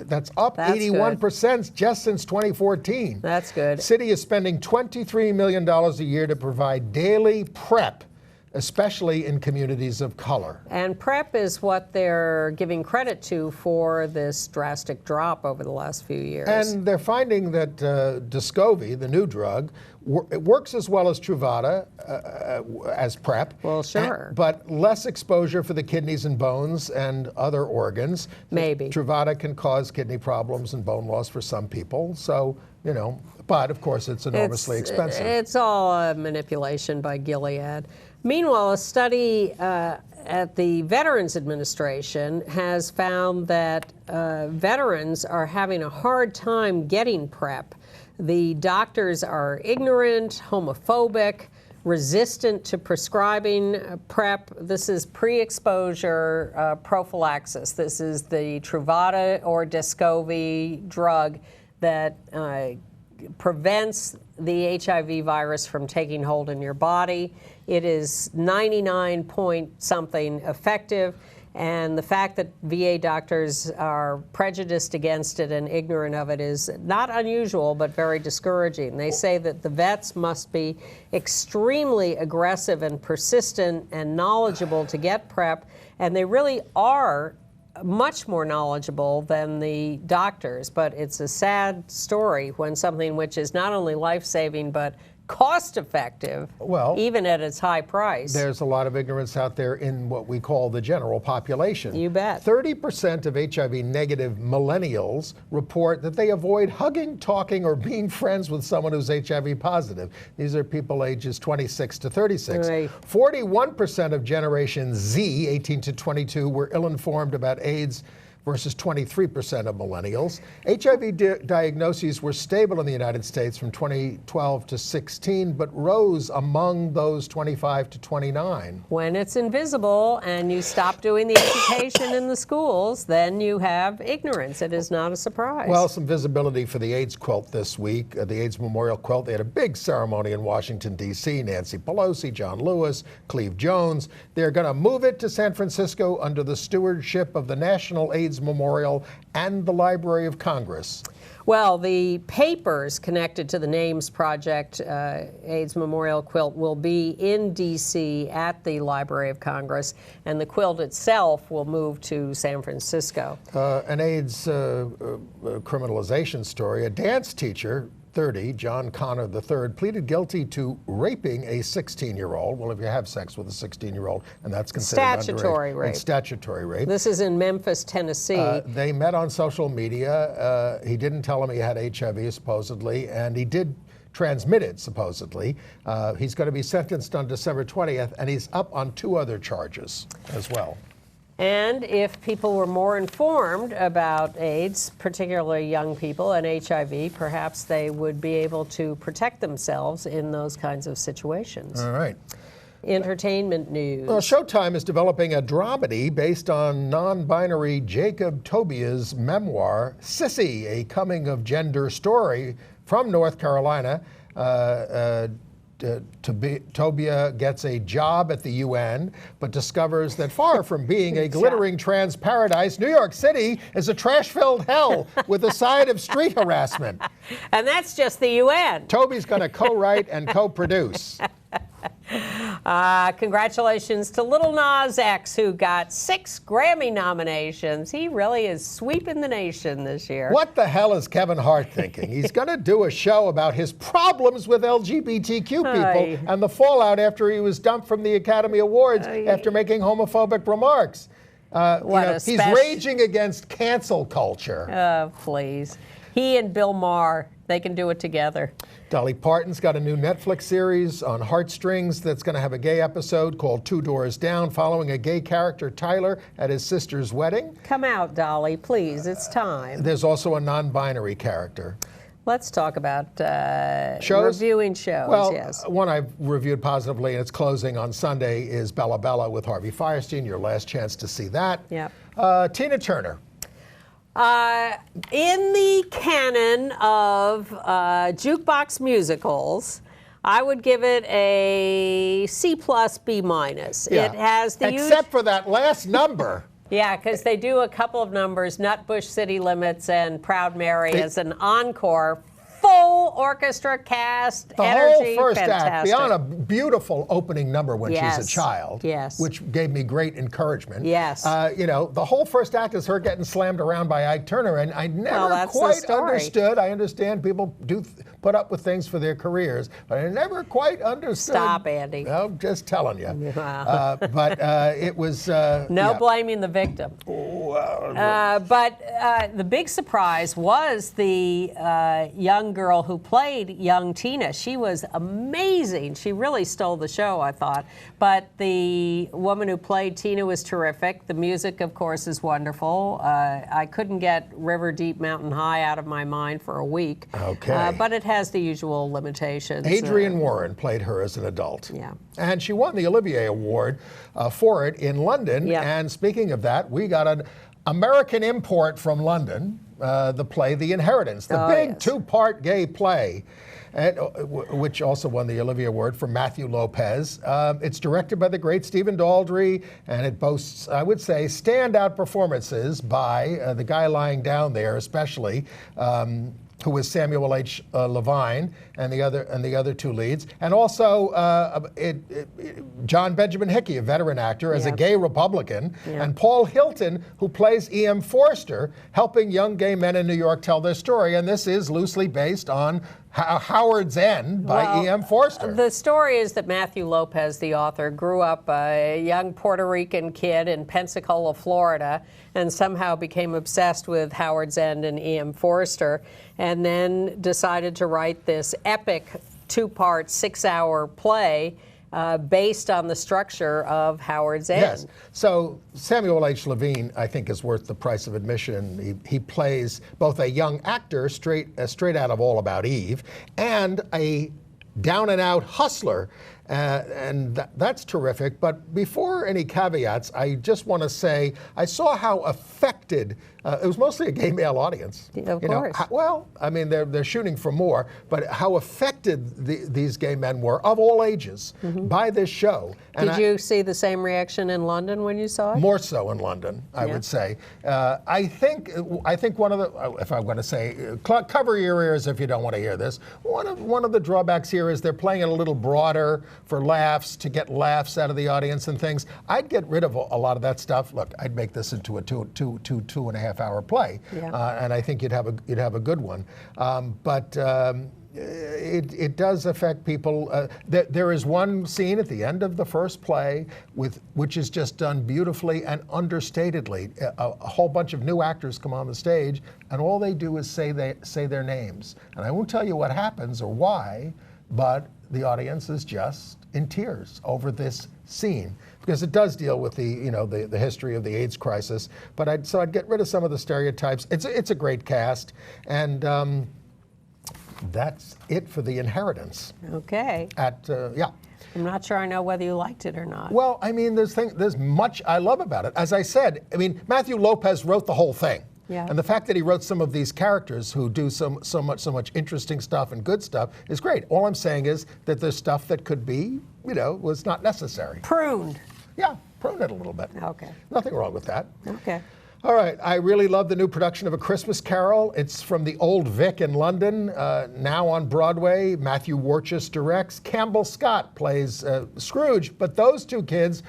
that's 81% just since 2014. That's good. City is spending $23 million a year to provide daily PrEP, especially in communities of color. And PrEP is what they're giving credit to for this drastic drop over the last few years. And they're finding that Descovy, the new drug, it works as well as Truvada as PrEP. Well, sure. But less exposure for the kidneys and bones and other organs. Maybe. Truvada can cause kidney problems and bone loss for some people. So, but of course it's enormously expensive. It's all a manipulation by Gilead. Meanwhile, a study at the Veterans Administration has found that veterans are having a hard time getting PrEP. The doctors are ignorant, homophobic, resistant to prescribing PrEP. This is pre-exposure prophylaxis. This is the Truvada or Descovy drug that prevents the HIV virus from taking hold in your body. It is 99 point something effective, and the fact that VA doctors are prejudiced against it and ignorant of it is not unusual, but very discouraging. They say that the vets must be extremely aggressive and persistent and knowledgeable to get PrEP, and they really are much more knowledgeable than the doctors, but it's a sad story when something which is not only life-saving but cost-effective, Well, even at its high price. There's a lot of ignorance out there in what we call the general population. You bet. 30% of HIV-negative millennials report that they avoid hugging, talking, or being friends with someone who's HIV positive. These are people ages 26 to 36. Right. 41% of Generation Z, 18 to 22, were ill-informed about AIDS versus 23% of millennials. HIV diagnoses were stable in the United States from 2012 to 16, but rose among those 25 to 29. When it's invisible and you stop doing the education in the schools, then you have ignorance. It is not a surprise. Well, some visibility for the AIDS quilt this week, the AIDS Memorial Quilt. They had a big ceremony in Washington, D.C. Nancy Pelosi, John Lewis, Cleve Jones. They're going to move it to San Francisco under the stewardship of the National AIDS Memorial and the Library of Congress. Well, the papers connected to the NAMES Project AIDS Memorial Quilt will be in D.C. at the Library of Congress, and the quilt itself will move to San Francisco. An AIDS criminalization story. A dance teacher, 30, John Connor III, pleaded guilty to raping a 16-year-old. Well, if you have sex with a 16-year-old, and that's considered Statutory underage, rape. It's statutory rape. This is in Memphis, Tennessee. They met on social media. He didn't tell him he had HIV, supposedly, and he did transmit it, supposedly. He's going to be sentenced on December 20th, and he's up on 2 other charges as well. And if people were more informed about AIDS, particularly young people, and HIV, perhaps they would be able to protect themselves in those kinds of situations. All right. Entertainment news. Well, Showtime is developing a dramedy based on non-binary Jacob Tobia's memoir, Sissy, a coming-of-gender story from North Carolina. Tobia gets a job at the UN, but discovers that far from being a glittering trans paradise, New York City is a trash-filled hell with a side of street harassment. And that's just the UN. Toby's going to co-write and co-produce. Congratulations to Lil Nas X, who got 6 Grammy nominations. He really is sweeping the nation this year. What the hell is Kevin Hart thinking? He's going to do a show about his problems with LGBTQ people and the fallout after he was dumped from the Academy Awards after making homophobic remarks. He's raging against cancel culture. Oh, please. He and Bill Maher, they can do it together. Dolly Parton's got a new Netflix series on heartstrings that's going to have a gay episode called 2 Doors Down, following a gay character, Tyler, at his sister's wedding. Come out, Dolly, please. It's time. There's also a non-binary character. Let's talk about shows? reviewing shows. Well, yes. One I've reviewed positively, and it's closing on Sunday, is Bella Bella with Harvey Fierstein. Your last chance to see that. Yep. Tina Turner. In the canon of jukebox musicals, I would give it a C+, B-. Yeah. It has the except for that last number. Yeah, because they do a couple of numbers, Nutbush City Limits and Proud Mary, as an encore. Full orchestra cast, the energy, whole first fantastic. act, beyond a beautiful opening number when she's a child, which gave me great encouragement. Yes. The whole first act is her getting slammed around by Ike Turner, and I never quite understood. I understand people do put up with things for their careers, but I never quite understood. Stop, Andy. I'm just telling you. But it was... no blaming the victim. But the big surprise was the young girl who played young Tina. She was amazing. She really stole the show, I thought. But the woman who played Tina was terrific. The music, of course, is wonderful. I couldn't get River Deep Mountain High out of my mind for a week. Okay. But it has the usual limitations. Adrienne Warren played her as an adult. Yeah. And she won the Olivier Award for it in London. Yep. And speaking of that, we got an American import from London, the play The Inheritance, the big 2-part gay play, which also won the Olivier Award for Matthew Lopez. It's directed by the great Stephen Daldry, and it boasts, I would say, standout performances by the guy lying down there, especially. who was Samuel H. Levine, and the other two leads, and also John Benjamin Hickey, a veteran actor, as a gay Republican, and Paul Hilton, who plays E.M. Forster, helping young gay men in New York tell their story. And this is loosely based on Howard's End by E.M. Forster. The story is that Matthew Lopez, the author, grew up a young Puerto Rican kid in Pensacola, Florida, and somehow became obsessed with Howard's End and E.M. Forster, and then decided to write this epic 2-part, 6-hour play based on the structure of Howard's End. Yes. So Samuel H. Levine, I think, is worth the price of admission. He plays both a young actor, straight out of All About Eve, and a down-and-out hustler. And that's terrific. But before any caveats, I just want to say I saw how affected. It was mostly a gay male audience. Of course. Well, I mean, they're shooting for more, but how affected these gay men were, of all ages, by this show. And Did you see the same reaction in London when you saw it? More so in London, I would say. I think one of the, if I'm going to say, cover your ears if you don't want to hear this. One of the drawbacks here is they're playing it a little broader for laughs, to get laughs out of the audience and things. I'd get rid of a lot of that stuff. Look, I'd make this into a two and a half hour play, and I think you'd have a good one. But it does affect people. There is one scene at the end of the first play which is just done beautifully and understatedly. A whole bunch of new actors come on the stage, and all they do is say their names. And I won't tell you what happens or why, but the audience is just in tears over this scene, because it does deal with the history of the AIDS crisis. But I'd get rid of some of the stereotypes. It's a great cast, and that's it for The Inheritance. Okay. I'm not sure I know whether you liked it or not. Well, I mean, there's much I love about it. As I said, I mean, Matthew Lopez wrote the whole thing. Yeah. And the fact that he wrote some of these characters who do so much interesting stuff and good stuff is great. All I'm saying is that there's stuff that could be, was not necessary. Pruned. Yeah, prune it a little bit. Okay. Nothing wrong with that. Okay. All right, I really love the new production of A Christmas Carol. It's from the Old Vic in London, now on Broadway. Matthew Warchus directs. Campbell Scott plays Scrooge, but those two kids,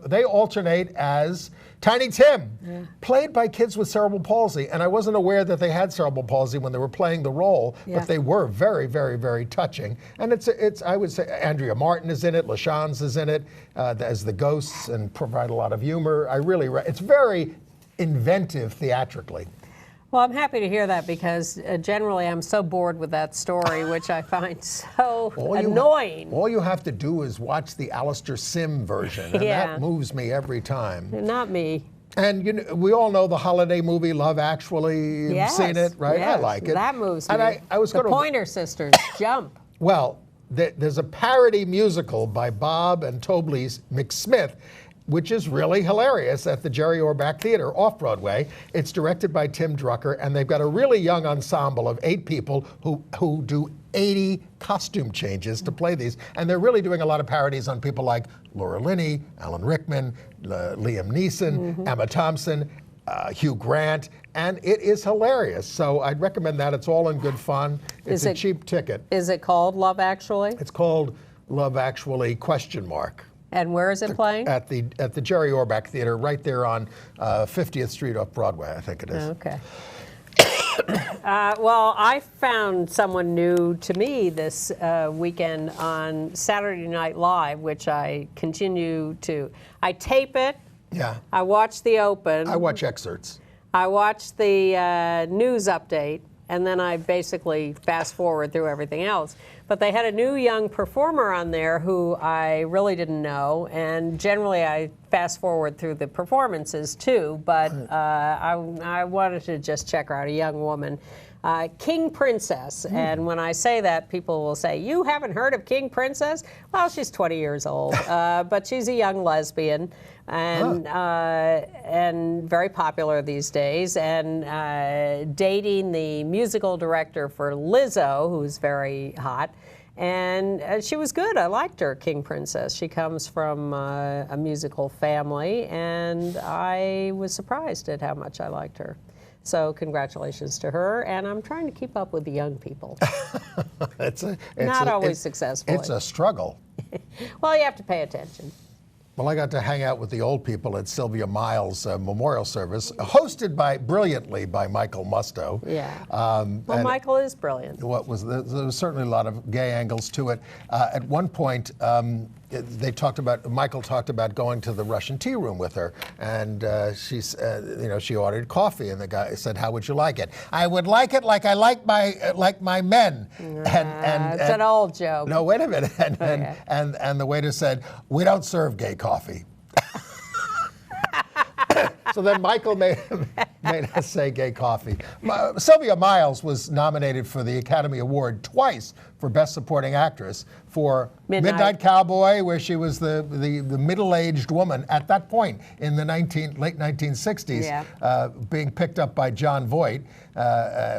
they alternate as Tiny Tim, played by kids with cerebral palsy. And I wasn't aware that they had cerebral palsy when they were playing the role, but they were very, very, very touching. And it's I would say, Andrea Martin is in it, LaChanze is in it as the ghosts, and provide a lot of humor. It's very inventive theatrically. Well, I'm happy to hear that, because generally I'm so bored with that story, which I find so annoying. All you have to do is watch the Alistair Sim version, and that moves me every time. Not me. And we all know the holiday movie Love Actually. Yes, You've seen it, right? yes, I like it. That moves me. And I was the going to Pointer Sisters, jump. Well, there's a parody musical by Bob and Tobley McSmith, which is really hilarious, at the Jerry Orbach Theater off Broadway. It's directed by Tim Drucker, and they've got a really young ensemble of 8 people who do 80 costume changes to play these. And they're really doing a lot of parodies on people like Laura Linney, Alan Rickman, Liam Neeson, Emma Thompson, Hugh Grant, and it is hilarious. So I'd recommend that. It's all in good fun. It's a cheap ticket. Is it called Love Actually? It's called Love Actually ? And where is it playing? At the Jerry Orbach Theater, right there on 50th Street off Broadway, I think it is. Okay. Well, I found someone new to me this weekend on Saturday Night Live, which I continue to. I tape it. Yeah. I watch the open. I watch excerpts. I watch the news update, and then I basically fast forward through everything else. But they had a new young performer on there who I really didn't know, and generally I fast forward through the performances too, but I wanted to just check her out, a young woman. King Princess, and when I say that, people will say, you haven't heard of King Princess? Well, she's 20 years old, but she's a young lesbian, and very popular these days, and dating the musical director for Lizzo, who's very hot. And she was good. I liked her, King Princess. She comes from a musical family, and I was surprised at how much I liked her. So congratulations to her, and I'm trying to keep up with the young people. Not always successful. It's a struggle. Well, you have to pay attention. Well, I got to hang out with the old people at Sylvia Miles' memorial service, hosted brilliantly by Michael Musto. Yeah. Well, Michael is brilliant. There was certainly a lot of gay angles to it. At one point, Michael talked about going to the Russian tea room with her, and she ordered coffee, and the guy said, "How would you like it?" "I would like it like I like my men." It's an old joke. No, wait a minute. And the waiter said, "We don't serve gay coffee." So then Michael made us say gay coffee. Sylvia Miles was nominated for the Academy Award twice for Best Supporting Actress for Midnight Cowboy, where she was the middle-aged woman at that point in the late 1960s, being picked up by Jon Voight,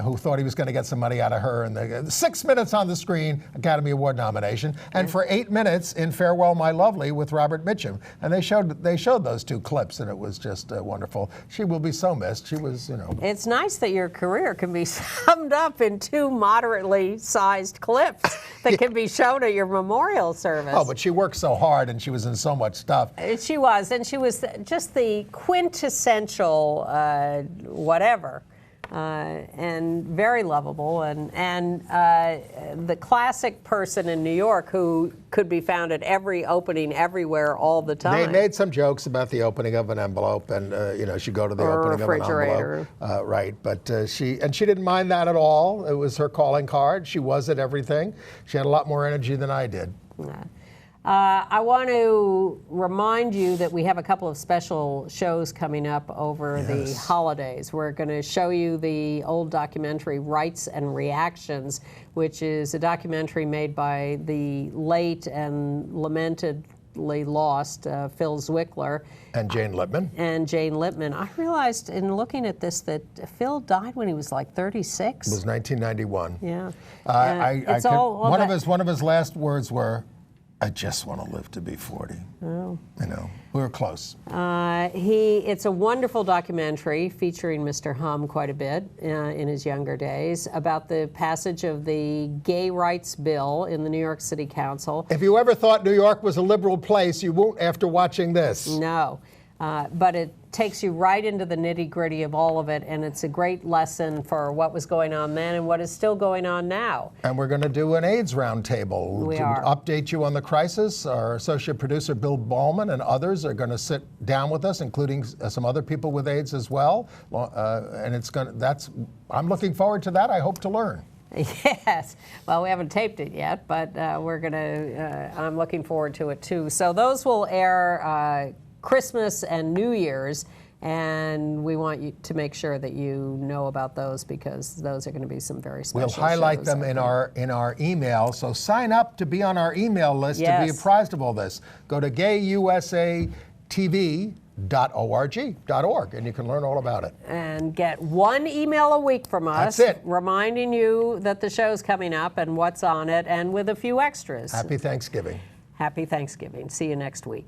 who thought he was going to get some money out of her. And 6 minutes on the screen, Academy Award nomination, and for 8 minutes in Farewell, My Lovely with Robert Mitchum. And they showed those two clips, and it was just wonderful. She will be so missed. She was, It's nice that your career can be summed up in 2 moderately sized clips that can be shown at your memorial service. Oh, but she worked so hard, and she was in so much stuff. She was, and she was just the quintessential whatever. And very lovable, and the classic person in New York who could be found at every opening everywhere all the time. They made some jokes about the opening of an envelope, and she'd go to the opening of an envelope, right? But she didn't mind that at all. It was her calling card. She was at everything. She had a lot more energy than I did. Yeah. I want to remind you that we have a couple of special shows coming up over the holidays. We're going to show you the old documentary Rights and Reactions, which is a documentary made by the late and lamentedly lost Phil Zwickler. And Jane Lippman. I realized in looking at this that Phil died when he was like 36. It was 1991. Yeah. One of his last words were, "I just want to live to be 40. Oh. We were close. It's a wonderful documentary featuring Mr. Hum quite a bit in his younger days about the passage of the gay rights bill in the New York City Council. If you ever thought New York was a liberal place, you won't after watching this. No, but it takes you right into the nitty-gritty of all of it, and it's a great lesson for what was going on then and what is still going on now. And we're going to do an AIDS roundtable to update you on the crisis. Our associate producer, Bill Ballman, and others are going to sit down with us, including some other people with AIDS as well. And I'm looking forward to that. I hope to learn. Yes. Well, we haven't taped it yet, but I'm looking forward to it too. So those will air Christmas and New Year's, and we want you to make sure that you know about those, because those are going to be some very special shows. We'll highlight them in our email, so sign up to be on our email list to be apprised of all this. Go to gayusatv.org, and you can learn all about it. And get 1 email a week from us. That's it. Reminding you that the show's coming up and what's on it, and with a few extras. Happy Thanksgiving. Happy Thanksgiving. See you next week.